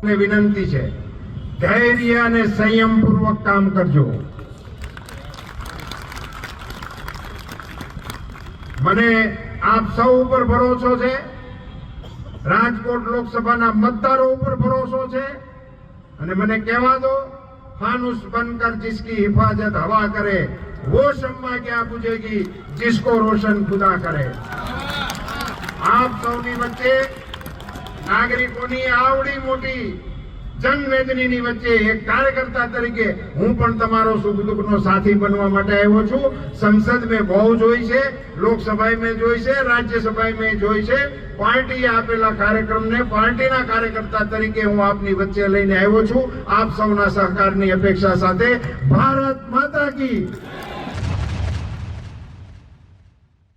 ને વિનંતી છે, ધૈર્ય અને સંયમ પૂર્વક કામ કરજો. મને આપ સૌ ઉપર ભરોસો છે, રાજકોટ લોકસભાના મતદારો ઉપર ભરોસો છે, અને મને કહેવા દો, फानुस बनकर जिसकी हिफाजत हवा करे वो शम्मा क्या पूछेगी जिसको रोशन खुदा करे. आप सौनी वच्चे नागरिकोनी आवड़ी मोटी જનમેદનીની વચ્ચે એક કાર્યકર્તા તરીકે હું પણ તમારો સુખ દુઃખનો સાથી બનવા માટે આવ્યો છું. સંસદ મેં બહુ જોઈ છે, લોકસભા મેં જોઈ છે, રાજ્યસભા મેં જોઈ છે. પાર્ટીએ આપેલા કાર્યક્રમને પાર્ટીના કાર્યકર્તા તરીકે હું આપની વચ્ચે લઈને આવ્યો છું, આપ સૌના સહકારની અપેક્ષા સાથે. ભારત માતા કી